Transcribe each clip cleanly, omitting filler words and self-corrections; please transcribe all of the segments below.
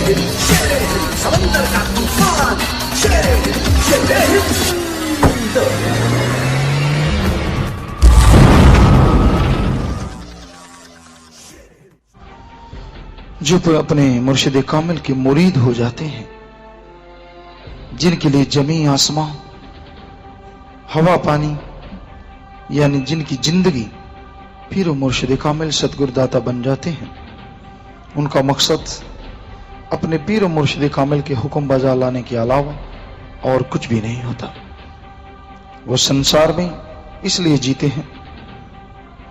समंदर का तूफान, जय हिंद। जो अपने मुर्शिद कामिल के मुरीद हो जाते हैं, जिनके लिए जमी आसमां हवा पानी यानी जिनकी जिंदगी पीर मुर्शिद कामिल सतगुरुदाता बन जाते हैं, उनका मकसद अपने पीर मुर्शिद कामिल के हुक्म बजा लाने के अलावा और कुछ भी नहीं होता। वो संसार में इसलिए जीते हैं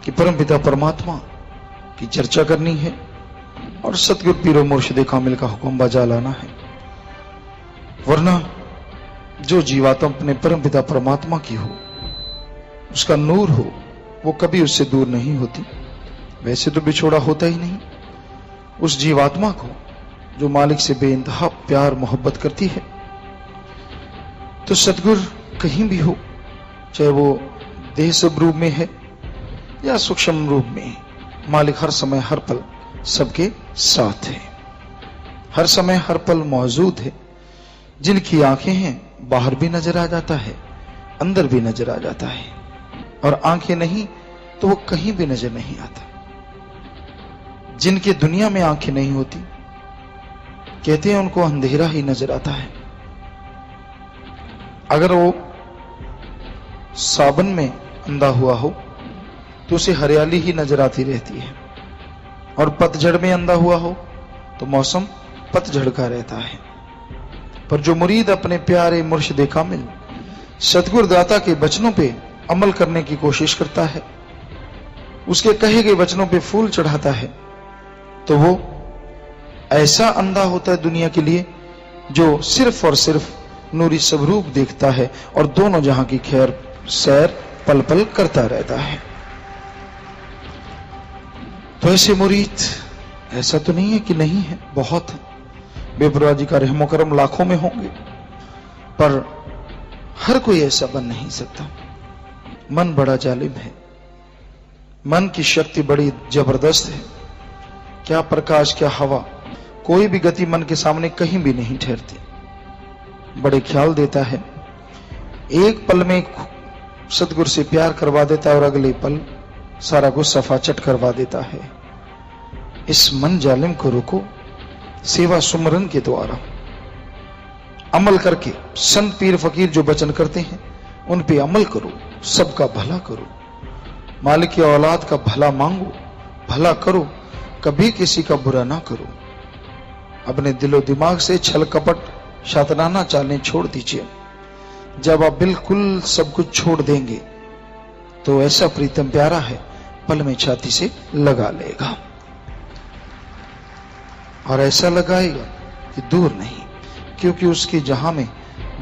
कि परमपिता परमात्मा की चर्चा करनी है और सतगुरु पीर मुर्शिद कामिल का हुक्म बजा लाना है। वरना जो जीवात्मा अपने परमपिता परमात्मा की हो, उसका नूर हो, वो कभी उससे दूर नहीं होती। वैसे तो बिछोड़ा होता ही नहीं। उस जीवात्मा को जो मालिक से बेइंतहा प्यार मोहब्बत करती है, तो सतगुरु कहीं भी हो, चाहे वो देह स्वरूप में है या सूक्ष्म रूप में है, मालिक हर समय हर पल सबके साथ है, हर समय हर पल मौजूद है। जिनकी आंखें हैं बाहर भी नजर आ जाता है, अंदर भी नजर आ जाता है, और आंखें नहीं तो वो कहीं भी नजर नहीं आता। जिनके दुनिया में आंखें नहीं होती, कहते हैं उनको अंधेरा ही नजर आता है। अगर वो सावन में अंधा हुआ हो तो उसे हरियाली ही नजर आती रहती है, और पतझड़ में अंधा हुआ हो तो मौसम पतझड़ का रहता है। पर जो मुरीद अपने प्यारे मुर्शिद कामिल सतगुरुदाता के वचनों पे अमल करने की कोशिश करता है, उसके कहे गए वचनों पे फूल चढ़ाता है, तो वो ऐसा अंधा होता है दुनिया के लिए, जो सिर्फ और सिर्फ नूरी स्वरूप देखता है और दोनों जहां की खैर सैर पल पल करता रहता है। तो ऐसे मुरीद ऐसा तो नहीं है कि नहीं है, बहुत है। बेपरवाह जी का रहमो करम लाखों में होंगे, पर हर कोई ऐसा बन नहीं सकता। मन बड़ा जालिम है, मन की शक्ति बड़ी जबरदस्त है। क्या प्रकाश क्या हवा, कोई भी गति मन के सामने कहीं भी नहीं ठहरती। बड़े ख्याल देता है, एक पल में सतगुरु से प्यार करवा देता है और अगले पल सारा गुस्सा फाचट करवा देता है। इस मन जालिम को रोको सेवा सुमरन के द्वारा, अमल करके। संत पीर फकीर जो वचन करते हैं उन पे अमल करो, सबका भला करो, मालिक की औलाद का भला मांगो, भला करो, कभी किसी का बुरा ना करो। अपने दिलो दिमाग से छल कपट शातराना चालने छोड़ दीजिए। जब आप बिल्कुल सब कुछ छोड़ देंगे तो ऐसा प्रीतम प्यारा है, पल में छाती से लगा लेगा, और ऐसा लगाएगा कि दूर नहीं, क्योंकि उसके जहां में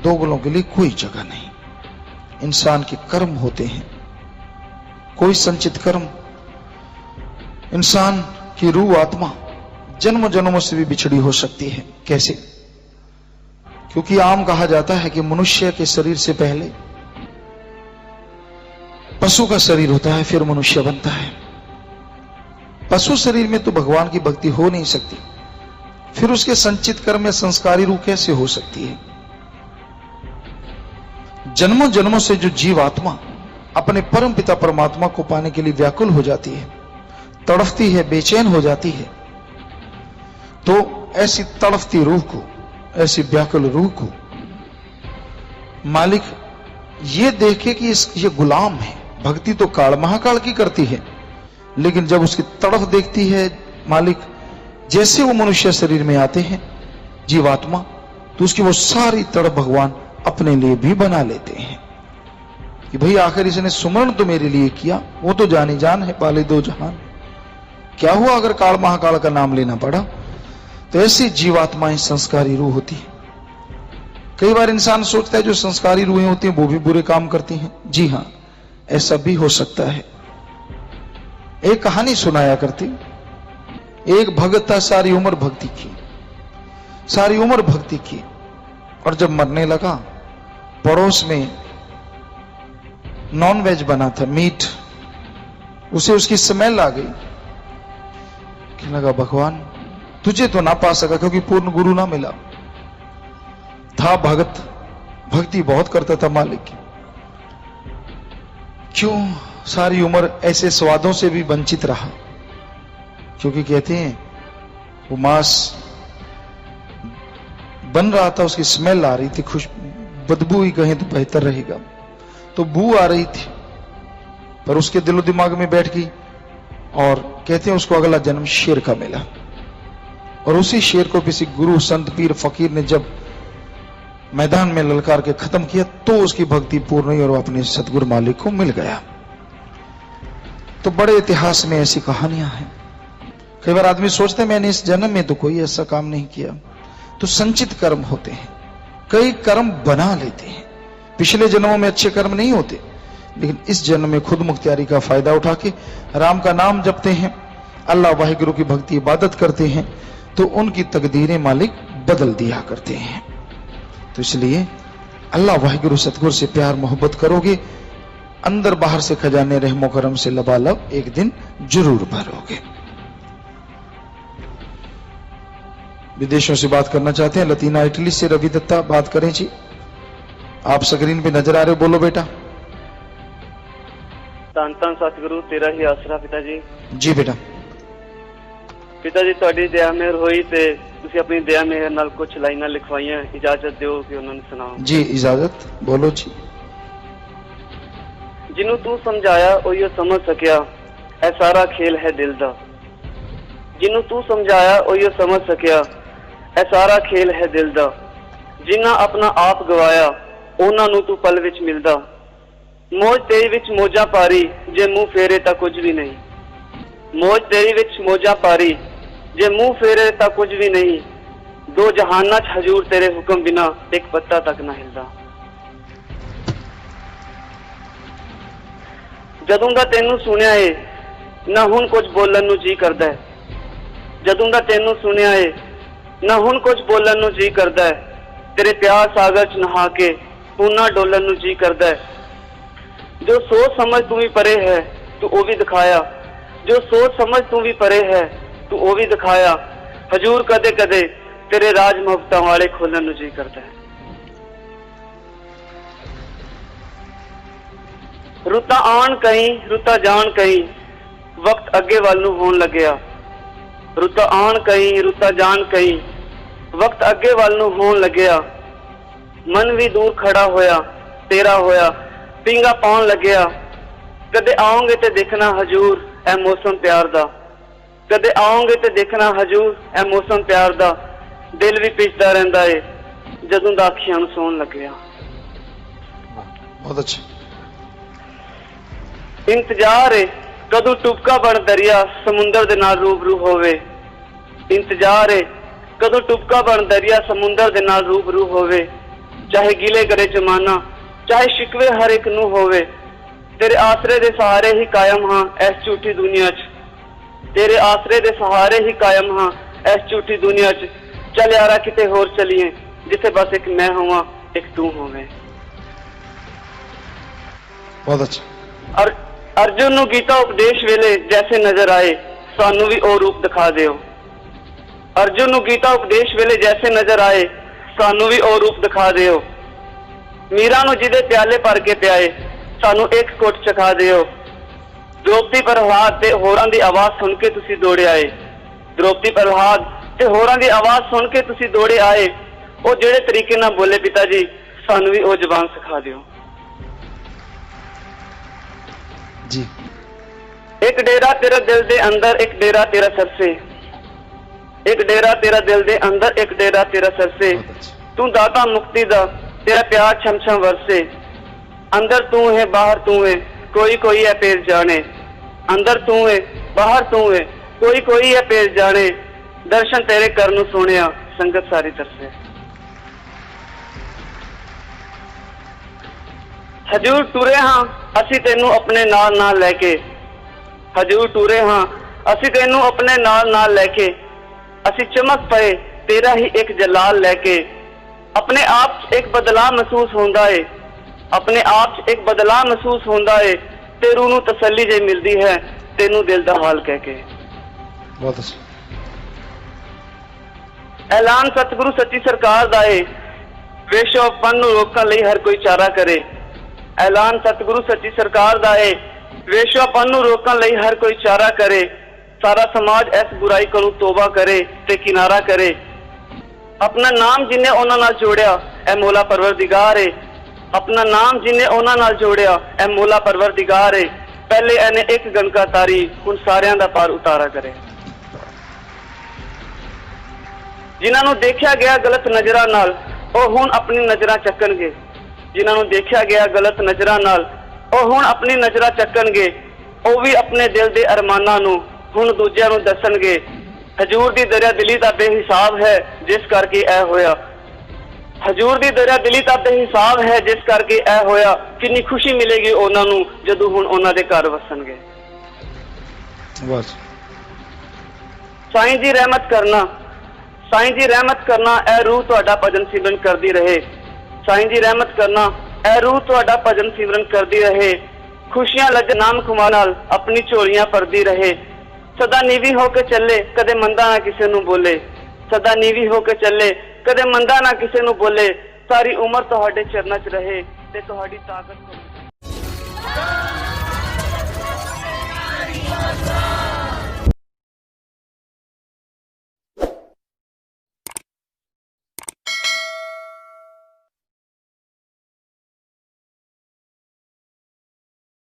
दो गुलों के लिए कोई जगह नहीं। इंसान के कर्म होते हैं, कोई संचित कर्म। इंसान की रूह आत्मा जन्म जन्मों से भी बिछड़ी हो सकती है। कैसे? क्योंकि आम कहा जाता है कि मनुष्य के शरीर से पहले पशु का शरीर होता है, फिर मनुष्य बनता है। पशु शरीर में तो भगवान की भक्ति हो नहीं सकती, फिर उसके संचित कर्म में संस्कारी रूह कैसे हो सकती है? जन्मों जन्मों से जो जीव आत्मा अपने परम पिता परमात्मा को पाने के लिए व्याकुल हो जाती है, तड़फती है, बेचैन हो जाती है, तो ऐसी तड़फती रूह को, ऐसी व्याकुल रूह को मालिक ये देखे कि ये गुलाम है। भक्ति तो काल महाकाल की करती है, लेकिन जब उसकी तड़फ देखती है मालिक, जैसे वो मनुष्य शरीर में आते हैं जीवात्मा, तो उसकी वो सारी तड़फ भगवान अपने लिए भी बना लेते हैं कि भाई आखिर इसने सुमरण तो मेरे लिए किया, वो तो जानी जान है, पाले दो जहान। क्या हुआ अगर काल महाकाल का नाम लेना पड़ा? तो ऐसी जीवात्माएं संस्कारी रूह होती है। कई बार इंसान सोचता है जो संस्कारी रूहें होती हैं वो भी बुरे काम करती हैं। जी हां, ऐसा भी हो सकता है। एक कहानी सुनाया करती, एक भगत था, सारी उम्र भक्ति की, सारी उम्र भक्ति की, और जब मरने लगा पड़ोस में नॉन वेज बना था, मीट, उसे उसकी स्मेल आ गई। कहने लगा भगवान तुझे तो ना पा सका क्योंकि पूर्ण गुरु ना मिला था। भगत भक्ति बहुत करता था मालिक की, क्यों सारी उम्र ऐसे स्वादों से भी वंचित रहा? क्योंकि कहते हैं वो मांस बन रहा था, उसकी स्मेल आ रही थी, बदबू ही कहें तो बेहतर रहेगा, तो बू आ रही थी, पर उसके दिलो दिमाग में बैठ गई और कहते हैं उसको अगला जन्म शेर का मिला। और उसी शेर को किसी गुरु संत पीर फकीर ने जब मैदान में ललकार के खत्म किया तो उसकी भक्ति पूर्ण हुई और वो अपने सतगुरु मालिक को मिल गया। तो बड़े इतिहास में ऐसी कहानियां हैं। कई बार आदमी सोचते हैं मैंने इस जन्म में तो कोई ऐसा काम नहीं किया, तो संचित कर्म होते हैं, कई कर्म बना लेते हैं। पिछले जन्मों में अच्छे कर्म नहीं होते, लेकिन इस जन्म में खुद मुख्तियारी का फायदा उठा के राम का नाम जपते हैं, अल्लाह वाहिगुरु की भक्ति इबादत करते हैं, तो उनकी तकदीरें मालिक बदल दिया करते हैं। तो इसलिए अल्लाह वाहिगुरु सतगुरु से प्यार मोहब्बत करोगे, अंदर बाहर से खजाने रहमो करम से लबालब एक दिन जरूर भरोगे। विदेशों से बात करना चाहते हैं, लतीना इटली से रवि दत्ता बात करें जी। आप स्क्रीन पे नजर आ रहे हो, बोलो बेटा। ਧੰਨ ਧੰਨ सतगुरु तेरा ही आसरा पिता जी। जी बेटा। पिता जी ਤੁਹਾਡੀ ਦਇਆ ਮਿਹਰ ਹੋਈ ਤੇ ਤੁਸੀਂ ਆਪਣੀ ਦਇਆ ਮਿਹਰ ਨਾਲ ਕੁਝ ਲਾਈਨਾਂ ਲਿਖਵਾਈਆਂ, ਇਜਾਜ਼ਤ ਦਿਓ ਕਿ ਉਹਨਾਂ ਨੂੰ ਸੁਣਾਓ। जी इजाजत, बोलो जी। ਜਿਹਨੂੰ ਤੂੰ ਸਮਝਾਇਆ ਉਹੀ ਸਮਝ ਸਕਿਆ, ਇਹ ਸਾਰਾ ਖੇਲ ਹੈ ਦਿਲ ਦਾ। ਜਿਹਨੂੰ ਤੂੰ ਸਮਝਾਇਆ ਉਹੀ ਸਮਝ ਸਕਿਆ, ਇਹ ਸਾਰਾ ਖੇਲ ਹੈ ਦਿਲ ਦਾ। ਜਿਨ੍ਹਾਂ ਆਪਣਾ ਆਪ ਗਵਾਇਆ ਉਹਨਾਂ ਨੂੰ ਤੂੰ ਪਲ ਵਿੱਚ ਮਿਲਦਾ। ਮੋਜ ਤੇਰੀ ਵਿੱਚ ਮੋਜਾਂ ਪਾਰੀ, ਜੇ ਮੂੰਹ ਫੇਰੇ ਤਾਂ ਕੁਝ ਵੀ ਨਹੀਂ। ਮੋਜ ਤੇਰੀ ਵਿੱਚ ਮੋਜਾਂ ਪਾਰੀ, ਜੇ ਮੂੰਹ ਫੇਰੇ ਤਾਂ ਕੁਝ ਵੀ ਨਹੀਂ। ਦੋ ਜਹਾਨਾਂ 'ਚ ਹਜ਼ੂਰ ਤੇਰੇ ਹੁਕਮ ਬਿਨਾ ਇੱਕ ਪੱਤਾ ਤੱਕ ਨਾ ਹਿਲਦਾ। ਜਦੋਂ ਦਾ ਤੈਨੂੰ ਸੁਣਿਆ ਏ ਨਾ ਹੁਣ ਕੁਝ ਬੋਲਣ ਨੂੰ ਜੀ ਕਰਦਾ ਹੈ। ਜਦੋਂ ਦਾ ਤੈਨੂੰ ਸੁਣਿਆ ਏ ਨਾ ਹੁਣ ਕੁਝ ਬੋਲਣ ਨੂੰ ਜੀ ਕਰਦਾ ਹੈ। ਤੇਰੇ ਪਿਆਰ ਸਾਗਰ 'ਚ ਨਹਾ ਕੇ ਪੂਨਾ ਡੋਲਣ ਨੂੰ ਜੀ ਕਰਦਾ ਹੈ। जो सोच समझ तू भी परे है तू वो भी दिखाया, जो सोच समझ तू भी परे है तू वो भी दिखाया। हजूर कदे कदे तेरे राज मोहब्बतां वाले खोलन नूं जी करता है। रुता आन कहीं रुता जान कहीं, वक्त अगे वाल नूं होण लग्या। रुता आन कहीं रुता जान कहीं, वक्त अगे वाल नूं होण लग्या। मन भी दूर खड़ा होया तेरा होया, पिंगा पाउन लग्या। कदे आओगे ते देखना हजूर ए मौसम प्यार दा। कदे आओगे ते देखना हजूर ए मौसम प्यार दा। दिल भी पिसदा रहिंदा है जदों दा अखियां नूं सौण लग्या। बहुत अच्छा। इंतजार है कदों टुबका बन दरिया समुंदर दे नाल रूबरू होवे। इंतजार है कदों टुबका बन दरिया समुंदर दे नाल रूबरू होवे। चाहे गिले करे जमाना चाहे शिकवे हर एक नू होवे। तेरे आसरे दे सहारे ही कायम हाँ इस झूठी दुनिया च। तेरे आसरे दे सहारे ही कायम हाँ इस झूठी दुनिया च। चल यारा किते होर चलिए जिथे बस एक मैं होवां एक तू होवे। बहुत अच्छा। अर्जुन नू गीता उपदेश वेले जैसे नजर आए सानू भी ओ रूप दिखा दियो। अर्जुन नू गीता उपदेश वेले जैसे नजर आए सानू भी ओ रूप दिखा दियो। मीरा नू जिदे प्याले भर के पियाए सानू एक घुट चखा दियो। द्रौपदी प्रहलाद ते होरां दी आवाज सुन के तुसी दौड़े आए। द्रौपदी प्रहलाद ते होरां दी आवाज सुन के तुसी दौड़े आए। ओ जेड़े तरीके नाल बोले पिता जी सानू भी ओ जुबान सिखा दियो। जी। एक डेरा तेरा दिल दे अंदर एक डेरा तेरा सर से। एक डेरा तेरा दिल दे अंदर एक डेरा तेरा सर से। तू दाता मुक्ति दा तेरा प्यार छम छम वरसे। अंदर तू है बाहर तू है कोई कोई है पेर जाने। अंदर तू है बाहर तू है कोई कोई है पेर जाने। दर्शन तेरे करनू सोनिया संगत सारी तरसे। हजूर टुरे हाँ असी तेनू अपने नाल नाल लैके। हजूर टुरे हाँ असी तेनू अपने नाल नाल लैके। असी चमक पए तेरा ही एक जलाल लैके। अपने आप एक बदलाव महसूस होंदा है। अपने आप एक बदलाव महसूस होंदा है। ते रूह नूं तसल्ली जे मिलदी है तेनू दिल दा हाल कह के। बहुत अच्छा। ਐਲਾਨ ਸਤਿਗੁਰੂ ਸੱਚੀ ਸਰਕਾਰ ਦਾ ਏ, ਵੇਸ਼ਵਾਪਨ ਨੂੰ ਰੋਕਣ ਲਈ ਹਰ ਕੋਈ ਚਾਰਾ ਕਰੇ। ਐਲਾਨ ਸਤਿਗੁਰੂ ਸੱਚੀ ਸਰਕਾਰ ਦਾ ਏ, ਵੇਸ਼ਵਾਪਨ ਨੂੰ ਰੋਕਣ ਲਈ ਹਰ ਕੋਈ ਚਾਰਾ ਕਰੇ। ਸਾਰਾ ਸਮਾਜ ਇਸ ਬੁਰਾਈ ਕੋਲੋਂ ਤੋਬਾ ਕਰੇ ਤੇ ਕਿਨਾਰਾ ਕਰੇ। ਆਪਣਾ ਨਾਮ ਜਿਨੇ ਉਹਨਾਂ ਨਾਲ ਜੋੜਿਆ, ਇਹ ਮੌਲਾ ਪਰਵਰਦਿਗਾਰ ਏ। ਆਪਣਾ ਨਾਮ ਜਿਨੇ ਉਹਨਾਂ ਨਾਲ ਜੋੜਿਆ, ਇਹ ਮੌਲਾ ਪਰਵਰਦਿਗਾਰ ਏ। ਪਹਿਲੇ ਇਹਨੇ ਇੱਕ ਗਣਕਾ ਤਾਰੀ, ਹੁਣ ਸਾਰਿਆਂ ਦਾ ਪਾਰ ਉਤਾਰਾ ਕਰੇ। ਜਿਨ੍ਹਾਂ ਨੂੰ ਦੇਖਿਆ ਗਿਆ ਗਲਤ ਨਜ਼ਰਾਂ ਨਾਲ, ਉਹ ਹੁਣ ਆਪਣੀ ਨਜ਼ਰਾਂ ਚੱਕਣਗੇ। ਜਿਨ੍ਹਾਂ ਨੂੰ ਦੇਖਿਆ ਗਿਆ ਗਲਤ ਨਜ਼ਰਾਂ ਨਾਲ, ਉਹ ਹੁਣ ਆਪਣੀ ਨਜ਼ਰਾਂ ਚੱਕਣਗੇ। ਉਹ ਵੀ ਆਪਣੇ ਦਿਲ ਦੇ ਅਰਮਾਨਾਂ ਨੂੰ ਹੁਣ ਦੂਜਿਆਂ ਨੂੰ ਦੱਸਣਗੇ। ਹਜੂਰ ਦੀ ਦਰਿਆ ਦਿਲੀ ਤਾਂ ਬੇਹਿਸਾਬ ਹੈ, ਜਿਸ ਕਰਕੇ ਇਹ ਹੋਇਆ। ਹਜੂਰ ਦੀ ਦਰਿਆ ਦਿਲੀ ਤਾਂ ਬੇਹਿਸਾਬ ਹੈ, ਜਿਸ ਕਰਕੇ ਇਹ ਹੋਇਆ। ਕਿੰਨੀ ਖੁਸ਼ੀ ਮਿਲੇਗੀ ਉਹਨਾਂ ਨੂੰ ਜਦੋਂ ਹੁਣ ਉਹਨਾਂ ਦੇ ਘਰ ਵਸਣਗੇ। ਬਸ ਸਾਈਂ ਜੀ ਰਹਿਮਤ ਕਰਨਾ, ਸਾਈਂ ਜੀ ਰਹਿਮਤ ਕਰਨਾ, ਇਹ ਰੂਹ ਤੁਹਾਡਾ ਭਜਨ ਸਿਮਰਨ ਕਰਦੀ ਰਹੇ। ਸਾਈਂ ਜੀ ਰਹਿਮਤ ਕਰਨਾ, ਇਹ ਰੂਹ ਤੁਹਾਡਾ ਭਜਨ ਸਿਮਰਨ ਕਰਦੀ ਰਹੇ। ਖੁਸ਼ੀਆਂ ਲੱਜ ਨਾਮ ਖੁਮਾ ਨਾਲ ਆਪਣੀ ਝੋਲੀਆਂ ਭਰਦੀ ਰਹੇ। ਸਦਾ ਨੀਵੀਂ ਹੋ ਕੇ ਚੱਲੇ, ਕਦੇ ਮੰਦਾ ਨਾ ਕਿਸੇ ਨੂੰ ਬੋਲੇ। ਸਦਾ ਨੀਵੀਂ ਹੋ ਕੇ ਚੱਲੇ, ਕਦੇ ਮੰਦਾ ਨਾ ਕਿਸੇ ਨੂੰ ਬੋਲੇ। ਸਾਰੀ ਉਮਰ ਤੁਹਾਡੇ ਚਰਨਾਂ 'ਚ ਰਹੇ ਤੇ ਤੁਹਾਡੀ ਤਾਕਤ